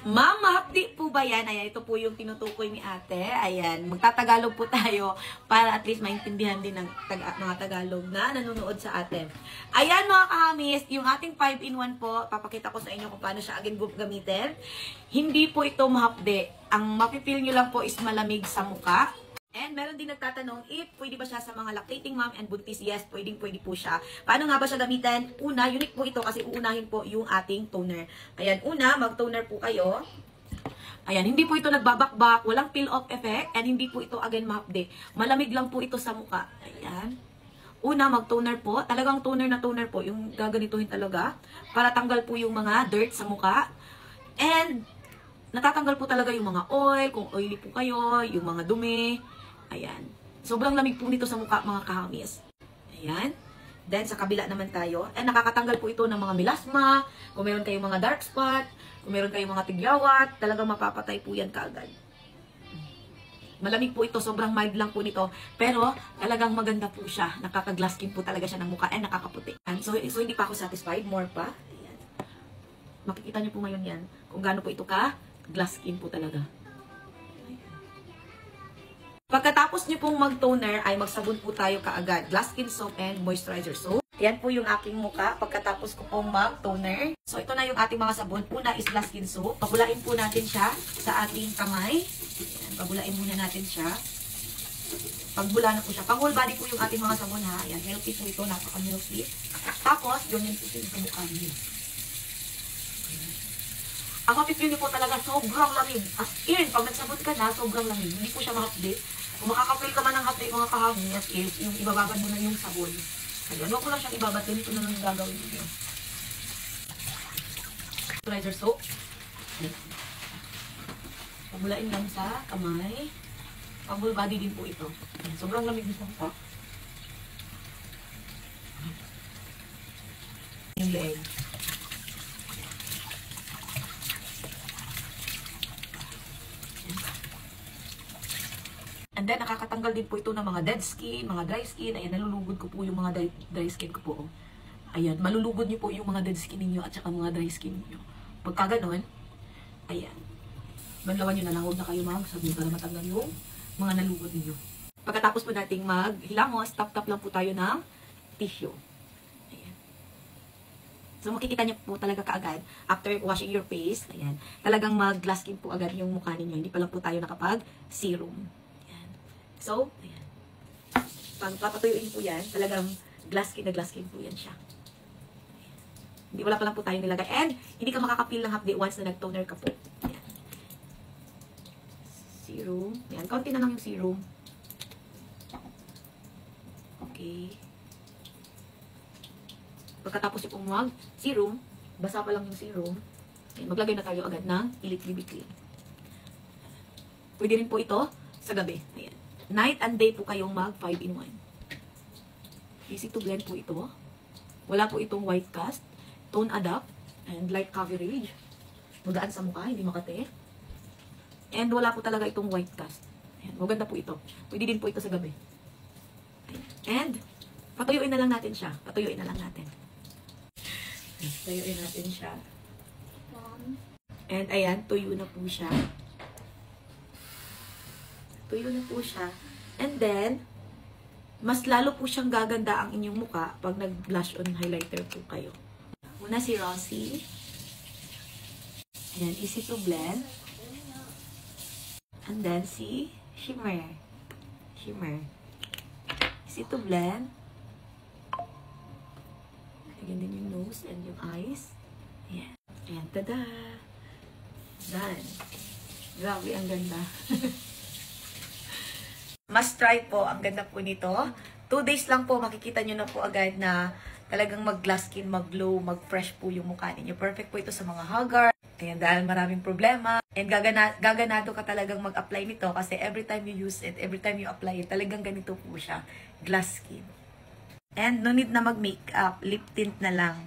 Ma'am, mahapdi po ba yan? Ayan, ito po yung tinutukoy ni ate. Ayan, magtatagalog po tayo para at least maintindihan din ng mga Tagalog na nanonood sa atin. Ayan mga kahamis, yung ating 5-in-1 po, papakita ko sa inyo kung paano siya agad gamitin. Hindi po ito mahapdi. Ang mapipil nyo lang po is malamig sa muka. And meron din nagtatanong if pwede ba siya sa mga lactating mom and buntis. Yes, pwede po siya. Paano nga ba siya gamitin? Una, unique po ito kasi uunahin po yung ating toner. Ayan, una, mag-toner po kayo. Ayan, hindi po ito nagbabakbak, walang peel-off effect, and hindi po ito again mahapde. Malamig lang po ito sa muka. Ayan. Una, mag-toner po. Talagang toner na toner po, yung gaganituhin talaga. Para tanggal po yung mga dirt sa muka. And natatanggal po talaga yung mga oil, kung oily po kayo, yung mga dumi. Ayan. Sobrang lamig po nito sa mukha, mga kahamis. Ayan. Then, sa kabila naman tayo. And nakakatanggal po ito ng mga melasma. Kung meron kayong mga dark spot, kung meron kayong mga tigyawat, talagang mapapatay po yan kaagad. Malamig po ito, sobrang mild lang po nito. Pero, talagang maganda po siya. Nakaka-glass skin po talaga siya ng mukha and nakakaputi. So, hindi pa ako satisfied. More pa. Ayan. Makikita niyo po ngayon yan. Kung gaano po ito glass skin po talaga. Pagkatapos nyo pong mag-toner, ay magsabon po tayo kaagad. Glass skin soap and moisturizer soap. Yan po yung aking muka pagkatapos ko pong mag-toner. So, ito na yung ating mga sabon. Una is glass skin soap. Pabulain po natin siya sa ating kamay. Yan, pabulain muna natin siya. Pagbula na po siya. Pang whole body po yung ating mga sabon ha. Yan, healthy po ito. Napaka-healthy. Tapos, ganyan po ito yung mukha niyo. Ang mapipil niyo po talaga sobrang lamig. As in, pag nagsabon ka na, sobrang lamig. Hindi po siya mahapdi. Kung makakapil ka man ng hapdi, mga kahangin, as in, yung ibababad mo na yung sabon. Ayan, huwag ko lang siyang ibabad. Ganito na lang yung gagawin niyo. Moisturizer soap. Pabulain lang sa kamay. Pang whole body din po ito. Ayan, sobrang lamig nito po. Yung leeg. And then, nakakatanggal din po ito ng mga dead skin, mga dry skin. Ayan, nalulugod ko po yung mga dry skin ko po. Ayan, malulugod niyo po yung mga dead skin ninyo at saka mga dry skin niyo. Pagka ganon, ayan. Banlawan nyo na lang, huwag na kayo magsabi para matanggal yung mga nalugod ninyo. Pagkatapos po nating maghilamos, tap-tap lang po tayo ng tissue. Ayan. So, makikita niyo po talaga kaagad, after washing your face, ayan, talagang mag-glass skin po agad yung mukha ninyo. Hindi pa lang po tayo nakapag-serum. So, ayan. Pag papatuyuin po yan, talagang glass skin po yan siya. Ayan. Hindi, wala pa lang po tayo nilagay. And, hindi ka makakapil ng hapdi once na nag-toner ka po. Ayan. Serum. Ayan, kaunti na lang yung serum. Okay. Pagkatapos yung mag-serum, basa pa lang yung serum, ayan, maglagay na tayo agad ng Elite BB Cream. Pwede rin po ito sa gabi. Ayan. Night and day po kayong mag 5-in-1. Easy to blend po ito. Wala po itong white cast, tone adapt, and light coverage. Magaan sa mukha, hindi makate. And wala po talaga itong white cast. Ayan, maganda po ito. Pwede din po ito sa gabi. Ayan. And, patuyuin na lang natin siya. Patuyuin na lang natin. Patuyuin natin siya. And ayan, tuyo na po siya. Tuyo na po siya. And then, mas lalo po siyang gaganda ang inyong muka pag nag-blush on highlighter po kayo. Una si Rossi. Ayan, easy to blend. And then si Shimmer. Shimmer. Easy to blend. Lagyan din yung nose and yung eyes. Ayan. Ayan, tada! Done. Grabe, ang ganda. Must try po. Ang ganda po nito. 2 days lang po, makikita nyo na po agad na talagang mag-glass skin, mag-glow, mag-fresh po yung mukha ninyo. Perfect po ito sa mga haggard. Ayan, dahil maraming problema. And gaganado ka talagang mag-apply nito kasi every time you use it, every time you apply it, talagang ganito po siya. Glass skin. And no need na mag-makeup. Lip tint na lang.